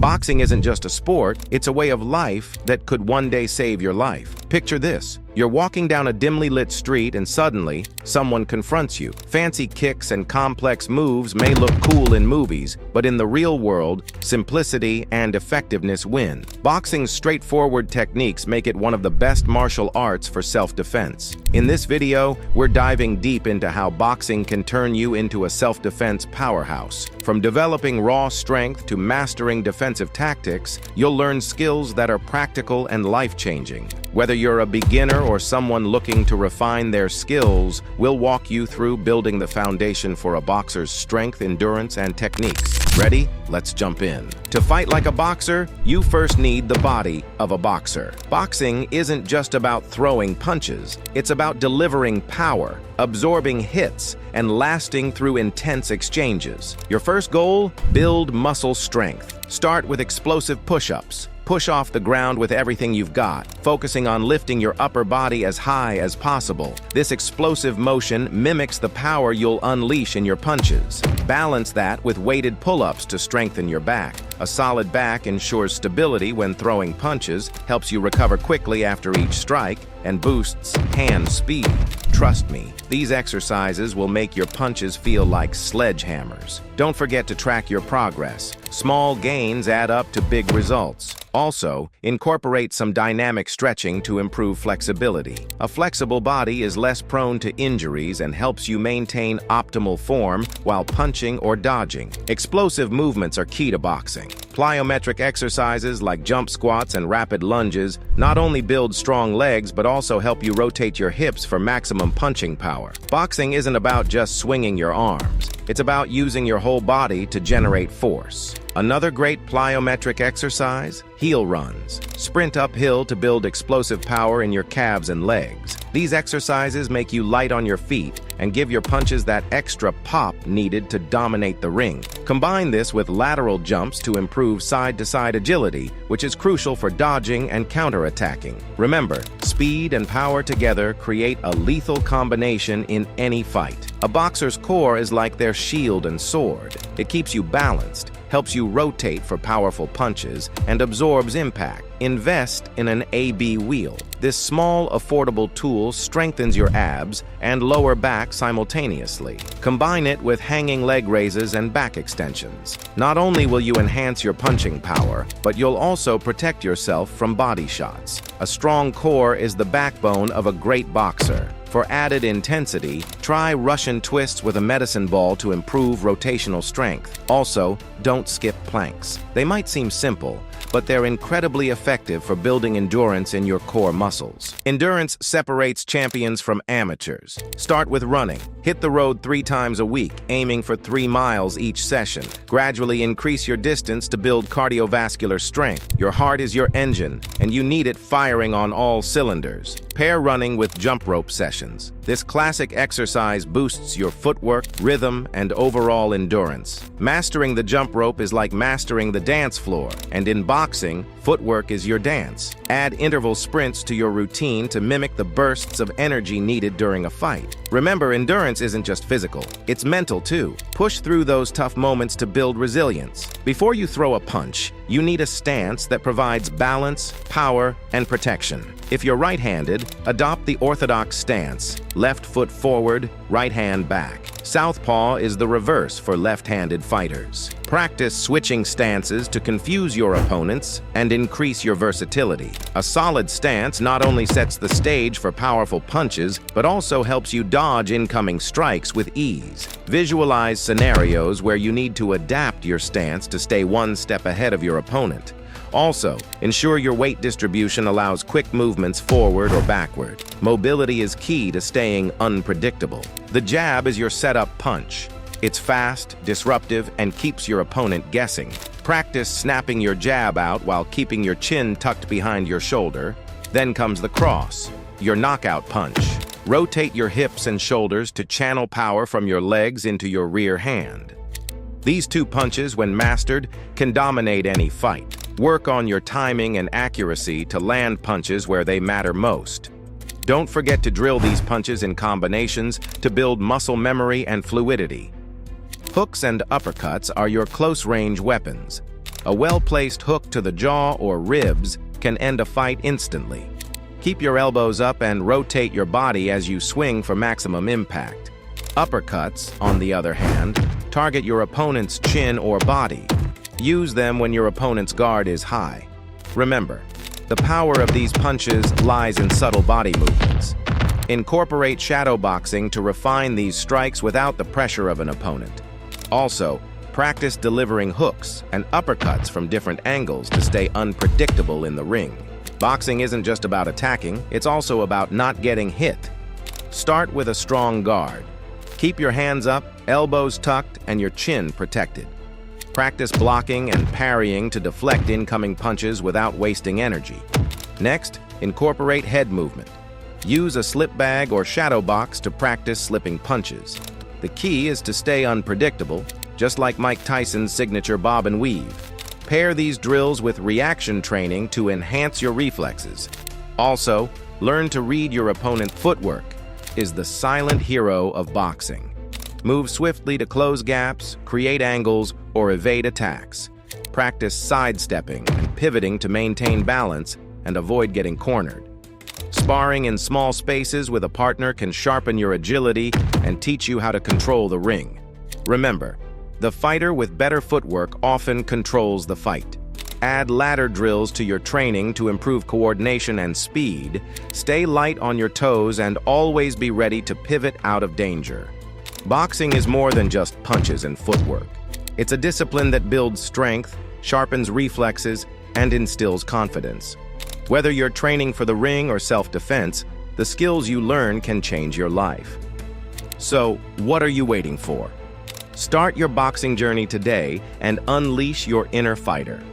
Boxing isn't just a sport, it's a way of life that could one day save your life. Picture this. You're walking down a dimly lit street and suddenly, someone confronts you. Fancy kicks and complex moves may look cool in movies, but in the real world, simplicity and effectiveness win. Boxing's straightforward techniques make it one of the best martial arts for self-defense. In this video, we're diving deep into how boxing can turn you into a self-defense powerhouse. From developing raw strength to mastering defensive tactics, you'll learn skills that are practical and life-changing. Whether you're a beginner or someone looking to refine their skills, we'll walk you through building the foundation for a boxer's strength, endurance, and techniques. Ready? Let's jump in. To fight like a boxer, you first need the body of a boxer. Boxing isn't just about throwing punches, it's about delivering power, absorbing hits, and lasting through intense exchanges. Your first goal? Build muscle strength. Start with explosive push-ups. Push off the ground with everything you've got, focusing on lifting your upper body as high as possible. This explosive motion mimics the power you'll unleash in your punches. Balance that with weighted pull-ups to strengthen your back. A solid back ensures stability when throwing punches, helps you recover quickly after each strike, and boosts hand speed. Trust me, these exercises will make your punches feel like sledgehammers. Don't forget to track your progress. Small gains add up to big results. Also, incorporate some dynamic stretching to improve flexibility. A flexible body is less prone to injuries and helps you maintain optimal form while punching or dodging. Explosive movements are key to boxing. Plyometric exercises like jump squats and rapid lunges not only build strong legs but also help you rotate your hips for maximum punching power. Boxing isn't about just swinging your arms. It's about using your whole body to generate force. Another great plyometric exercise? Heel runs. Sprint uphill to build explosive power in your calves and legs. These exercises make you light on your feet and give your punches that extra pop needed to dominate the ring. Combine this with lateral jumps to improve side-to-side agility, which is crucial for dodging and counterattacking. Remember, speed and power together create a lethal combination in any fight. A boxer's core is like their shield and sword. It keeps you balanced, helps you rotate for powerful punches, and absorbs impact. Invest in an AB wheel. This small, affordable tool strengthens your abs and lower back simultaneously. Combine it with hanging leg raises and back extensions. Not only will you enhance your punching power, but you'll also protect yourself from body shots. A strong core is the backbone of a great boxer. For added intensity, try Russian twists with a medicine ball to improve rotational strength. Also, don't skip planks. They might seem simple, but they're incredibly effective for building endurance in your core muscles. Endurance separates champions from amateurs. Start with running. Hit the road 3 times a week, aiming for 3 miles each session. Gradually increase your distance to build cardiovascular strength. Your heart is your engine, and you need it firing on all cylinders. Pair running with jump rope sessions. This classic exercise boosts your footwork, rhythm, and overall endurance. Mastering the jump rope is like mastering the dance floor, and in boxing, footwork is your dance. Add interval sprints to your routine to mimic the bursts of energy needed during a fight. Remember, endurance isn't just physical, it's mental too. Push through those tough moments to build resilience. Before you throw a punch, you need a stance that provides balance, power, and protection. If you're right-handed, adopt the orthodox stance, left foot forward, right hand back. Southpaw is the reverse for left-handed fighters. Practice switching stances to confuse your opponents and increase your versatility. A solid stance not only sets the stage for powerful punches, but also helps you dodge incoming strikes with ease. Visualize scenarios where you need to adapt your stance to stay one step ahead of your opponent. Also, ensure your weight distribution allows quick movements forward or backward. Mobility is key to staying unpredictable. The jab is your setup punch. It's fast, disruptive, and keeps your opponent guessing. Practice snapping your jab out while keeping your chin tucked behind your shoulder. Then comes the cross, your knockout punch. Rotate your hips and shoulders to channel power from your legs into your rear hand. These 2 punches, when mastered, can dominate any fight. Work on your timing and accuracy to land punches where they matter most. Don't forget to drill these punches in combinations to build muscle memory and fluidity. Hooks and uppercuts are your close-range weapons. A well-placed hook to the jaw or ribs can end a fight instantly. Keep your elbows up and rotate your body as you swing for maximum impact. Uppercuts, on the other hand, target your opponent's chin or body. Use them when your opponent's guard is high. Remember, the power of these punches lies in subtle body movements. Incorporate shadow boxing to refine these strikes without the pressure of an opponent. Also, practice delivering hooks and uppercuts from different angles to stay unpredictable in the ring. Boxing isn't just about attacking, it's also about not getting hit. Start with a strong guard. Keep your hands up, elbows tucked, and your chin protected. Practice blocking and parrying to deflect incoming punches without wasting energy. Next, incorporate head movement. Use a slip bag or shadow box to practice slipping punches. The key is to stay unpredictable, just like Mike Tyson's signature bob and weave. Pair these drills with reaction training to enhance your reflexes. Also, learn to read your opponent's footwork is the silent hero of boxing. Move swiftly to close gaps, create angles, or evade attacks. Practice sidestepping and pivoting to maintain balance and avoid getting cornered. Sparring in small spaces with a partner can sharpen your agility and teach you how to control the ring. Remember, the fighter with better footwork often controls the fight. Add ladder drills to your training to improve coordination and speed. Stay light on your toes and always be ready to pivot out of danger. Boxing is more than just punches and footwork. It's a discipline that builds strength, sharpens reflexes, and instills confidence. Whether you're training for the ring or self-defense, the skills you learn can change your life. So, what are you waiting for? Start your boxing journey today and unleash your inner fighter.